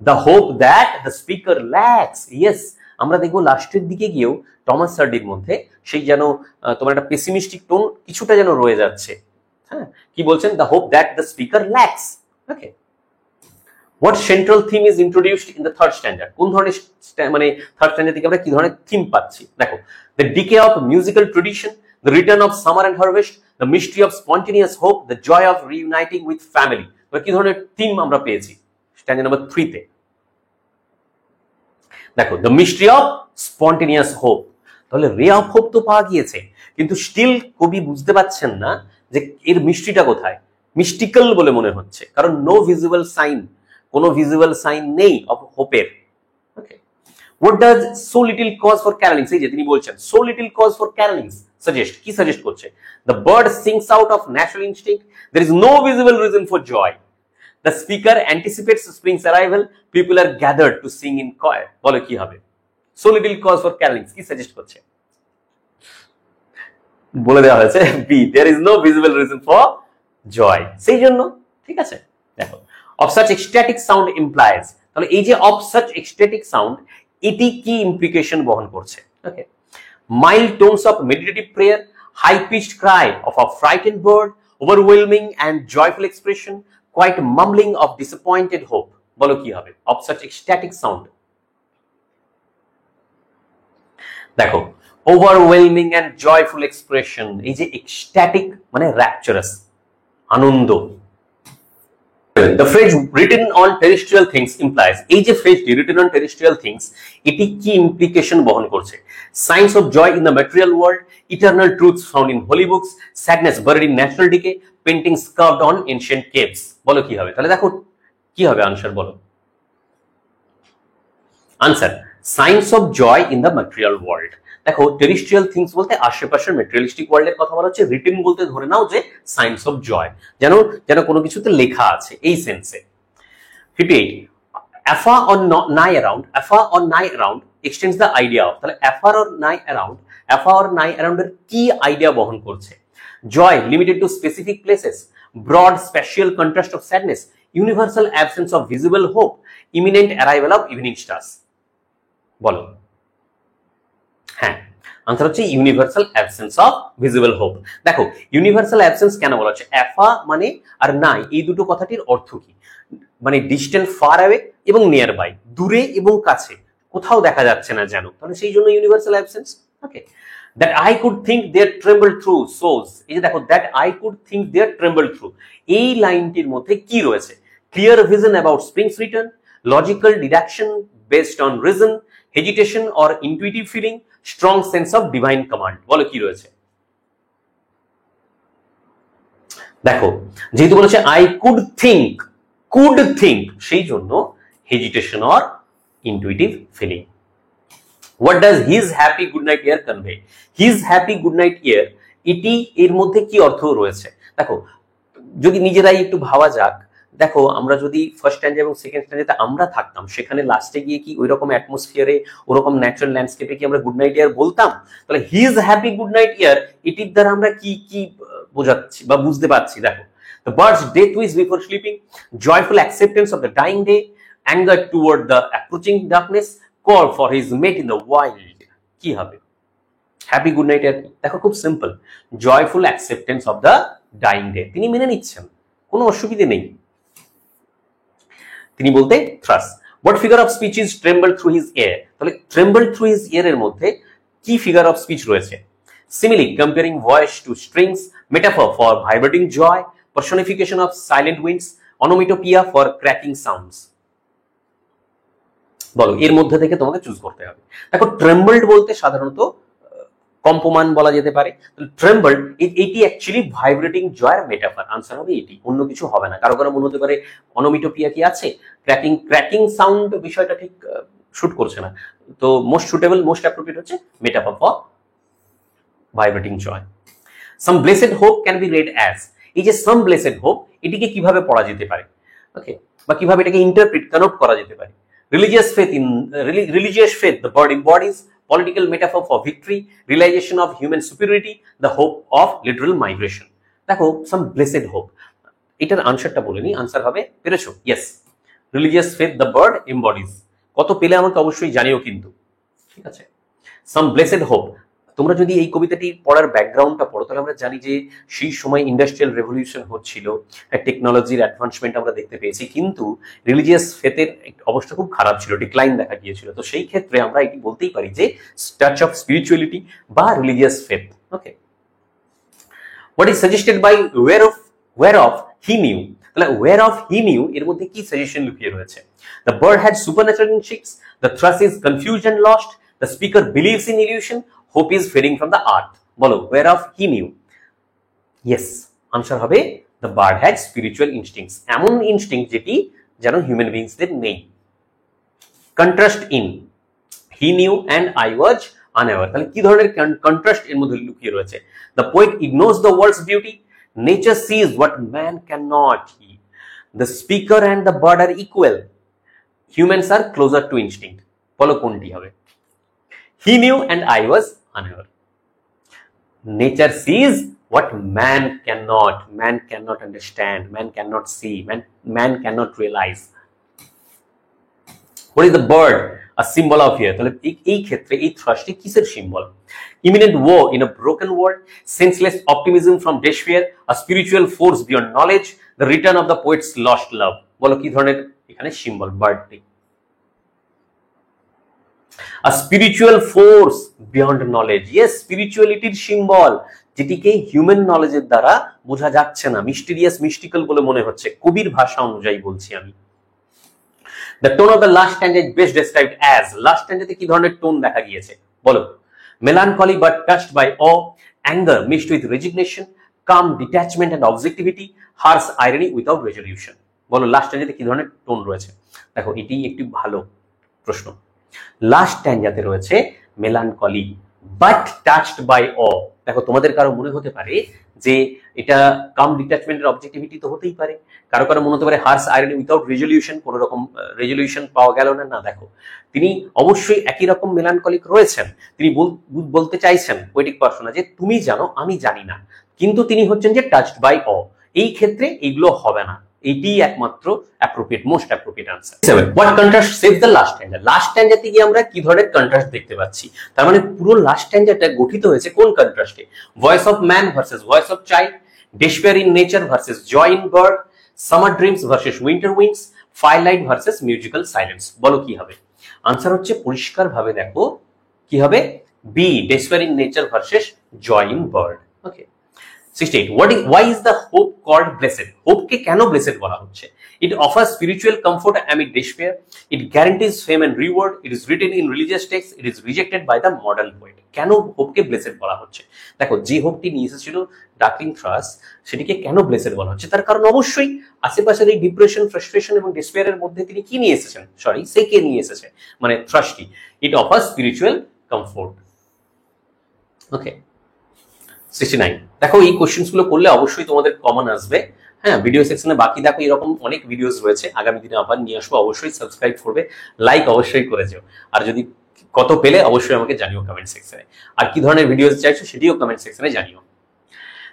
the hope that the speaker lacks. Yes, আমরা দেখবো লাস্টের দিকে গিয়েও টমাস সার্ডির মধ্যে সেই যেন তোমার একটা পেসিমিস্টিক টোন কিছুটা যেন রয়ে যাচ্ছে। হ্যাঁ, কি বলছেন, the hope that the speaker lakhs. Okay, what central theme is introduced in the third standard, কোন ধরনের মানে থার্ড স্ট্যান্ডার্ড থেকে আমরা কি ধরনের থিম পাচ্ছি। দেখো, the decay of musical tradition, the return of summer and harvest, the mystery of spontaneous hope, the joy of reuniting with family. কি ধরনের থিম আমরা পেয়েছি স্ট্যান্ডা নাম্বার 3 তে। দেখো, the mystery of spontaneous hope, তাহলে রে অফ হোপ তো পাওয়া গিয়েছে, কিন্তু স্টিল কবি বুঝতে পারছেন না যে এর মিস্ট্রিটা কোথায়। মিস্টিক্যাল বলে মনে হচ্ছে, কারণ নো ভিজিবল সাইন, কোনো ভিজিবল সাইন নেই অফ হোপের। Okay, what does so little cause for carolings, এই যে তিনি বলছেন so little cause for carolings suggest, কি সাজেস্ট করছে। The bird sings out of natural instinct, there is no visible reason for joy, the speaker anticipates spring's arrival, people are gathered to sing in choir। বলো কি হবে, so little cause for carolings কি suggest করছে, বলে দেওয়া হয়েছে B, there is no visible reason for joy, সেই জন্য। ঠিক আছে, দেখো, of such ecstatic sound implies, তাহলে এই যে of such ecstatic sound এটি কি ইমপ্লিকেশন বহন করছে। ওকে, mild tones of meditative prayer, high pitched cry of a frightened bird, overwhelming and joyful expression, quite mumbling of disappointed hope। বলো কি হবে, of such ecstatic sound। দেখো, overwhelming and joyful expression, এই যে ecstatic মানে rapturous, Ananda. The phrase written on terrestrial things implies, এই যে phrase written on terrestrial things এটি কি ইমপ্লিকেশন বহন করছে। Signs of joy in the material world, eternal truths found in holy books, sadness buried in natural decay, paintings carved on ancient caves। বলো কি হবে, তাহলে দেখো কি হবে আনসার, বলো answer, signs of joy in the material world. দেখো, terrestrial things বলতে আশেপাশের ম্যাটেরিয়ালিস্টিক ওয়ার্ল্ডের কথা বলা হচ্ছে, রিটেন বলতে ধরে নাও যে সাইন্স অফ জয়, যেন যেন কোনো কিছুতে লেখা আছে এই সেন্সে। 58 afar or nigh around, afar or nigh around extends the idea of, তাহলে afar or nigh around, afar or nigh around এর কি আইডিয়া বহন করছে। Joy limited to specific places, broad special contrast of sadness, universal absence of visible hope, imminent arrival of evening stars. বলো, হ্যাঁ answer হচ্ছে universal absence of visible hope. দেখো, universal absence কেন বলা হচ্ছে, অ্যাফা মানে আর নাই, এই দুটো কথাটির অর্থ কি, মানে ডিস্টেন্ট, ফার অ্যাওয়ে এবং নিয়ার বাই, দূরে এবং কাছে, কোথাও দেখা যাচ্ছে না যেন, তাহলে সেই জন্য universal absence. Okay, that I could think there trembled through shows, এই যে দেখো, that I could think there trembled through, এই লাইনটির মধ্যে কি রয়েছে, clear vision about spring's return, logical deduction based on reason, hesitation or intuitive feeling, strong sense of divine command। বলো কি রয়েছে। দেখো, যেহেতু বলেছে I could think, সেই জন্য hesitation or intuitive feeling. What does his happy good night year convey? His happy good night year, এটি এর মধ্যে কি অর্থ রয়েছে। দেখো, যদি নিজেরাই একটু ভাবা যাক, দেখো আমরা যদি ফার্স্ট স্ট্যান্ডার্ড এবং সেকেন্ড স্ট্যান্ডার্ডে আমরা থাকতাম, সেখানে লাস্টে গিয়ে কি ওই রকম অ্যাটমসফিয়ারে, ওরকম ন্যাচারাল ল্যান্ডস্কেপে কি আমরা গুড নাইট ইয়ার বলতাম। তাহলে হিজ হ্যাপি গুড নাইট ইয়ার এটির দ্বারা আমরা কি কি বোঝাচ্ছি বা বুঝতে পারছি। দেখো, the bird's death wish before sleeping, joyful acceptance of the dying day, anger toward the approaching darkness, call for his mate in the wild। কি হবে, হ্যাপি গুড নাইট আর কি? দেখো খুব simple, joyful acceptance of the dying day, তিনি মেনে নিচ্ছেন, কোনো অসুবিধে নেই। তিনি বলতে thrush. What figure of speech is tremble through his air? তাহলে ট্রেম্বল থ্রু হিজ এয়ার এর মধ্যে কি ফিগার অফ স্পিচ রয়েছে? Simile, comparing voice to strings, metaphor for vibrating joy, personification of silent winds, onomatopoeia for cracking sounds. বলো এর মধ্যে থেকে তোমাকে চুজ করতে হবে। দেখো ট্রেম্বলড বলতে সাধারণত কম্পমান বলা যেতে পারে। ট্রেম্বলড এটি অ্যাকচুয়ালি ভাইব্রেটিং জয়ের মেটাফর। আনসার হবে এটি, অন্য কিছু হবে না। কারো কারো মনে হতে পারে অনোমিটোপিয়া কি আছে, ক্র্যাকিং সাউন্ড বিষয়টা ঠিক শুট করছে না, তো মোস্ট সুটেবল মোস্ট অ্যাপ্রোপ্রিয়েট হচ্ছে metaphor for vibrating joy. Some blessed hope can be read as, এই যে সাম ব্লেসেড হোপ এটিকে কিভাবে পড়া যেতে পারে, ওকে, বা কিভাবে এটাকে ইন্টারপ্রিট কনভার্ট করা যেতে পারে? Religious faith the bird embodies, political metaphor for victory, realization of human superiority, the hope of literal migration. দেখো some blessed hope, এটার আনসারটা বলিনি, আনসার হবে, পেরেছো? Yes, religious faith the bird embodies. কত পেলে আমাকে অবশ্যই জানিও কিন্তু, ঠিক আছে। সাম ব্লেসেড হোপ, তোমরা যদি এই কবিতাটি পড়ার ব্যাকগ্রাউন্ডটা পড়ো তাহলে আমরা জানি যে সেই সময় ইন্ডাস্ট্রিয়াল রেভলিউশন হচ্ছিল, টেকনোলজির অ্যাডভান্সমেন্ট আমরা দেখতে পেয়েছি, কিন্তু রিলিজিয়াস ফেথের অবস্থা খুব খারাপ ছিল, ডিক্লাইন দেখা গিয়েছিল। তো সেই ক্ষেত্রে আমরা এটি বলতেই পারি যে টাচ অফ স্পিরিচুয়ালিটি বা religious faith. Okay, what is suggested by whereof he knew? তাহলে ওয়্যার অফ হি নিউ এর মধ্যে কি সাজেশন লুকিয়ে রয়েছে? The bird had supernatural instincts, the thrush is confused and lost, the speaker believes in illusion, hope is fading from the earth. বলো whereof he knew? yes, answer হবে the bird had spiritual instincts, এমন instinct যেটি যেন human বিইংসদের নেই। Contrast in he knew and I was unaware, তাহলে কি ধরনের contrast এর মধ্যে লুকিয়ে রয়েছে? the poet ignores the world's beauty, nature sees what man cannot see, the speaker and the bird are equal, humans are closer to instinct। বলো কোনটি হবে? he knew and I was unaware. Nature sees what man cannot understand, man cannot see, man cannot realize. What is the bird? A symbol of here. তাহলে এই ক্ষেত্রে এই থ্রাসটি কিসের symbol? Imminent war in a broken world, senseless optimism from despair, a spiritual force beyond knowledge, the return of the poet's lost love. বলো কি ধরনের এখানে symbol বার্ডটি? A spiritual force beyond knowledge. Yes, স্পিরিচুয়ালিটির সিম্বল, যেটিকে human নলেজের দ্বারা বোঝা যাচ্ছে না, মিস্টিরিয়াস মিস্টিক্যাল বলে মনে হচ্ছে, কবির ভাষা অনুযায়ী বলছি আমি। The tone of the last stanza is best described as, last স্ট্যান্জাতে কি ধরনের টোন দেখা গিয়েছে? বলো melancholy but touched by awe, anger mixed with resignation, calm detachment and objectivity, harsh irony without resolution। বলো লাস্ট স্ট্যান্জাতে কি ধরনের টোন রয়েছে? দেখো এটি একটি ভালো প্রশ্ন। লাস্ট স্ট্যান্জাতে রয়েছে মেলানকলি বাট টাচড বাই অ। দেখো তোমাদের কারো মনে হতে পারে যে এটা কাম ডিটাচমেন্টের অবজেক্টিভিটি তো হতেই পারে, কারো কারো মনে হতে পারে হার্স আইরনি উইথাউট রেজলিউশন, কোনো রকম রেজলিউশন পাওয়া গেল না। না, দেখো তিনি অবশ্যই একই রকম মেলানকলিক রয়েছেন। তিনি বলতে চাইছেন পোয়েটিক পার্সোনা যে তুমি জানো আমি জানি না, কিন্তু তিনি হচ্ছেন যে টাচড বাই অ। এই ক্ষেত্রে এইগুলো হবে না, এটি একমাত্র appropriate most appropriate answer. 7 what contrast saves the last stanza? Last স্ট্যান্জাতে গিয়ে আমরা কি ধরনের কন্ট্রাস্ট দেখতে পাচ্ছি? তার মানে পুরো লাস্ট স্ট্যান্জাটা গঠিত হয়েছে কোন কন্ট্রাস্টে? Voice of man versus voice of child, despair in nature versus joy in bird, summer dreams versus winter winds, firelight versus musical silence. বলো কি হবে? আনসার হচ্ছে পরিষ্কার ভাবে দেখো কি হবে, B, despair in nature versus joy in bird. Okay. 68 why is the hope called blessed? hope কে কেন blessed বলা হচ্ছে? it offers spiritual comfort amid despair, it guarantees fame and reward, it is written in religious texts, it is rejected by the modern poet। কেন hope কে blessed বলা হচ্ছে? দেখো যে হোপটি নিয়ে এসেছিল ডার্কলিং থ্রাস, সেটিকে কেন blessed বলা হচ্ছে? তার কারণ অবশ্যই আশেপাশের এই ডিপ্রেশন, ফ্রাস্ট্রেশন এবং ডেসপেয়ারের মধ্যে তিনি কি নিয়ে এসেছেন, সে কে নিয়ে এসেছে, মানে থ্রাসটি। it offers spiritual comfort। ওকে। 69 দেখো এই কোশ্চেন্স গুলো করলে অবশ্যই তোমাদের কমন আসবে। হ্যাঁ, ভিডিও সেকশনে বাকি দেখো এরকম অনেক ভিডিওস রয়েছে, আগামী দিনে আবার নিয়ে আসবো। অবশ্যই সাবস্ক্রাইব করবে, লাইক অবশ্যই করে যেও, আর যদি কত পেলে অবশ্যই আমাকে জানিও কমেন্ট সেকশনে। আর কি ধরনের ভিডিওস চাইছো সেটিও কমেন্ট সেকশনে জানিও।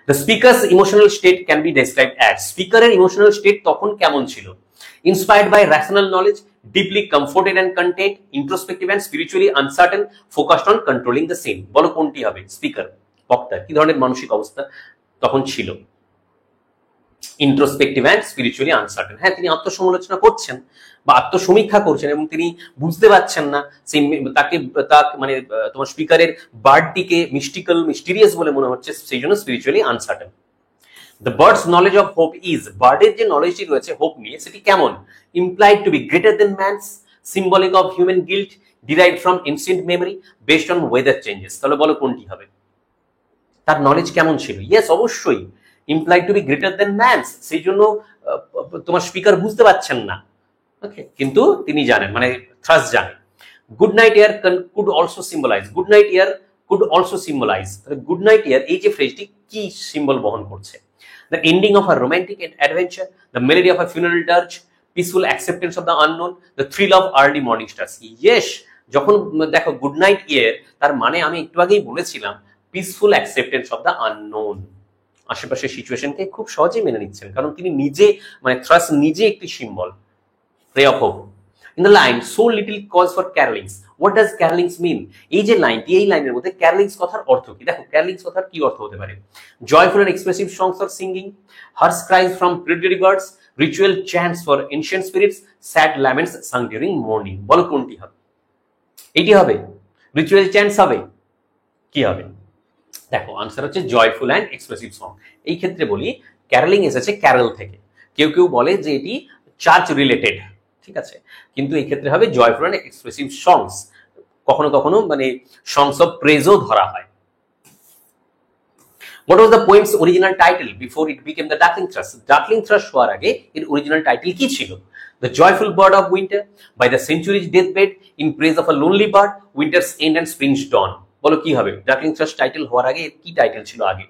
The speaker's emotional state can be described as, স্পিকারের ইমোশনাল স্টেট তখন কেমন ছিল? Inspired by rational knowledge, deeply comforted and content, introspective and spiritually uncertain, focused on controlling the scene. বলো কোনটি হবে? স্পিকার, বক্তা কি ধরনের মানসিক অবস্থা তখন ছিল? ইন্ট্রোস্পেক্টিভ অ্যান্ড স্পিরিচুয়ালি আনসার্টেন। হ্যাঁ, তিনি আত্মসমালোচনা করছেন বা আত্মসমীক্ষা করছেন এবং তিনি বুঝতে পারছেন না সেই তাকে মানে তোমার স্পিকারের বার্ডটিকে মিস্টিরিয়াস বলে মনে হচ্ছে, সেই জন্য spiritually uncertain. The bird's knowledge of hope is, বার্ডের যে নলেজটি রয়েছে হোপ নিয়ে সেটি কেমন? Implied to be greater than man's, symbolic of human guilt, derived from ancient memory, based on weather changes. তাহলে বলো কোনটি হবে? তার নলেজ কেমন ছিল? ইয়েস, অবশ্যই implied to be greater than man's, সেই জন্য তোমার স্পিকার বুঝতে পারছেন না, ওকে, কিন্তু তিনি জানেন, মানে থ্রাস জানেন। Good night air could also symbolize, good night air could also symbolize, good night air এই যে ফ্রেজটি কি সিম্বল বহন করছে? The ending of a romantic adventure, the melody of a funeral dirge, peaceful acceptance of the unknown, the thrill of early morning stars. Yes, যখন দেখো good night ইয়ার, তার মানে আমি একটু আগেই বলেছিলাম peaceful acceptance of the unknown. আশেপাশের সিচুয়েশনকে খুব সহজেই মেনে নিচ্ছেন, কারণ তিনি নিজে, মানে থ্রাস নিজে একটি সিম্বল, রে of hope. In the line, so little cause for carolings. What does carolings mean? এই যে লাইনটি, এই লাইনের মধ্যে carolings কথার অর্থ কি? দেখো carolings কথার কি অর্থ হতে পারে? Joyful and expressive songs or singing, harsh cries from predatory birds, ritual chants for ancient spirits, sad laments sung during mourning. বলো কোনটি হবে? এইটি হবে? রিচুয়াল চ্যান্টস হবে? কি হবে? দেখো আনসার হচ্ছে জয়ফুল অ্যান্ড এক্সপ্রেসিভ সং। এই ক্ষেত্রে বলি ক্যারলিং এসেছে ক্যারল থেকে, কেউ কেউ বলে যে এটি চার্চ রিলেটেড, ঠিক আছে, কিন্তু এই ক্ষেত্রে হবে জয়ফুল অ্যান্ড এক্সপ্রেসিভ সংস। কখনো কখনো মানে সংস অফ প্রেজও ধরা হয়। What was the poem's original title before it became the Darkling Thrush? Darkling Thrush হওয়ার আগে এর অরিজিনাল টাইটেল কি ছিল? The Joyful Bird of Winter, By the Century's Deathbed, In Praise of a Lonely Bird, Winter's End and Spring's Dawn. বলো কি হবে? ডার্কলিং trash title হওয়ার আগে কি টাইটেল ছিল আগে?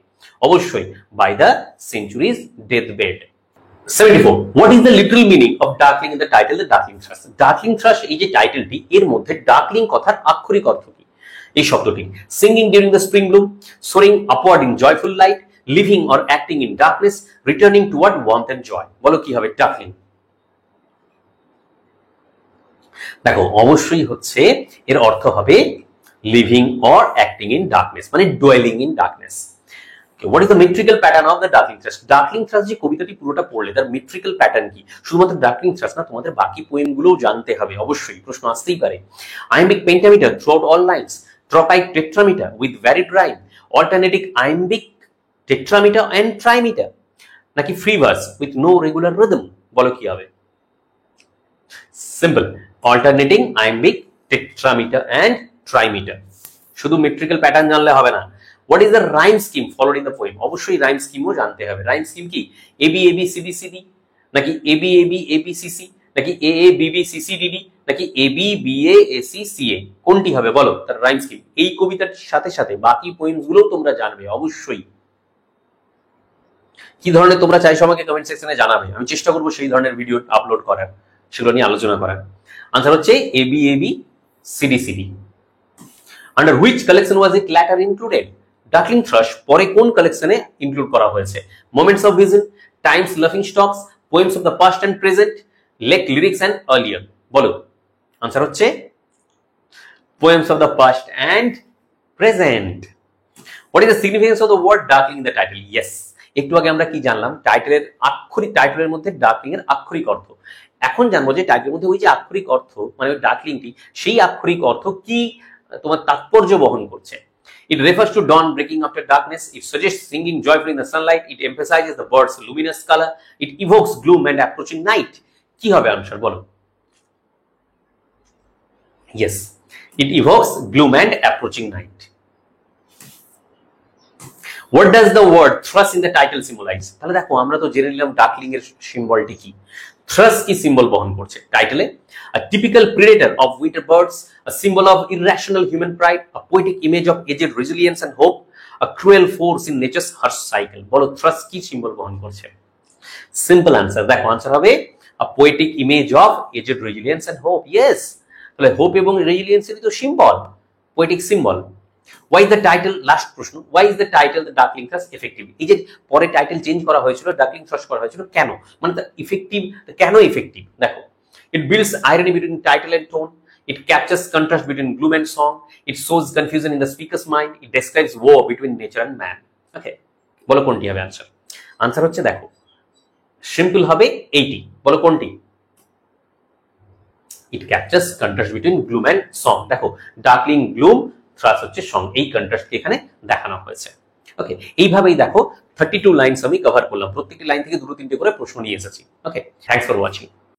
অবশ্যই by the century's deathbed. 74. What is the literal meaning of darkling in the title The Darkling Thrush? Darkling Thrush এই যে টাইটেলটি, এর মধ্যে ডার্কলিং কথার আক্ষরিক অর্থ কি? এই শব্দটি singing during the spring bloom, soaring upward in joyful light, living or acting in darkness, returning toward warmth and joy. বলো কি হবে ডার্কলিং? দেখো অবশ্যই হচ্ছে এর অর্থ হবে living or acting in darkness, মানে dwelling in darkness. What is the metrical pattern of the Darkling Thrush? Darkling Thrush যে কবিতাটি পুরোটা পড়লে তার মেট্রিক্যাল প্যাটার্ন কি? শুধুমাত্র Darkling Thrush না, তোমাদের বাকি পোয়েমগুলোও জানতে হবে, অবশ্যই প্রশ্ন আসতেই পারে। Iambic pentameter throughout all lines, trochaic tetrameter with varied rhyme, alternating iambic tetrameter and trimeter, নাকি free verse with no regular rhythm? বলো কি হবে? Simple, alternating iambic tetrameter and trimeter। শুধু মেট্রিক্যাল প্যাটার্ন জানলে হবে না। What is the rhyme scheme followed in the poem? অবশ্যই rhyme স্কিমও জানতে হবে। রাইম স্কিম কি? A B A B C B C D, নাকি A B A B A B C C, নাকি A A B B C C D D, নাকি A B B A A C C A? কোনটি হবে বলো তার rhyme scheme? এই কবিতার সাথে সাথে বাকি পোয়েমস গুলোও তোমরা জানবে অবশ্যই। কি ধরনের তোমরা চাইছো আমাকে কমেন্ট সেকশনে জানাবে, আমি চেষ্টা করবো সেই ধরনের ভিডিও আপলোড করার, সেগুলো নিয়ে আলোচনা করার। আনসার হচ্ছে A B A B C D C D. Under which collection was it later included? Darkling Thrush পরে কোন কালেকশনে ইনক্লুড করা হয়েছে? Moments of Vision, Time's Laughing Stocks, Poems of the Past and Present, Lake Lyrics and Earlier। বলো answer হচ্ছে Poems of the Past and Present। What is the significance of the word darkling in the title? Yes, একটু আগে আমরা কি জানলাম? টাইটেলের আক্ষরিক, টাইটেলের মধ্যে ডার্কলিং এর আক্ষরিক অর্থ। এখন জানবো যে টাইটেলের মধ্যে ওই যে আক্ষরিক অর্থ, মানে ডার্কলিংটি, সেই আক্ষরিক অর্থ কি তোমার তাৎপর্য বহন করছে। It refers to dawn breaking after darkness. It suggests singing joyfully in the sunlight. It emphasizes the bird's luminous color. It evokes gloom and approaching night. কি হবে আনসার বলো? Yes, it evokes gloom and approaching night. What does the word thrush in the title symbolize? তাহলে দেখো আমরা তো জেনে নিলাম ডার্কলিং এর সিম্বলটি কি। থ্রাশ কি সিম্বল বহন করছে টাইটেলে? A typical predator of winter birds, a symbol of irrational human pride, a poetic image of aged resilience and hope, a cruel force in nature's harsh cycle। বলো থ্রাশ কি সিম্বল বহন করছে? Simple answer, দেখো answer হবে a poetic image of aged resilience and hope। Yes, তাহলে hope এবং resilience এর তো symbol, poetic symbol. Why is the title, last প্রশ্ন, why is the title The Darkling Thrush effective? এই যে পরে টাইটেল চেঞ্জ করা হয়েছিল, ডার্কলিং থ্রাশ করা হয়েছিল, কেন? মানে ইফেক্টিভ, কেন ইফেক্টিভ? দেখো It builds irony between title and tone. It captures contrast between gloom and song. It shows confusion in the speaker's mind. It describes war between nature and man. Okay, বলো কোনটি হবে answer? Answer হচ্ছে দেখো simple হবে এইটি। বলো কোনটি? It captures contrast between gloom and song. দেখো ডার্কলিং gloom thrush হচ্ছে সং, এই কন্ট্রাস্টকে এখানে দেখানো হয়েছে। ওকে, এইভাবেই দেখো 32 লাইনস আমি কভার করলাম, প্রত্যেকটি লাইন থেকে দুটো তিনটে করে প্রশ্ন নিয়ে এসেছি। ওকে, থ্যাঙ্কস ফর ওয়াচিং।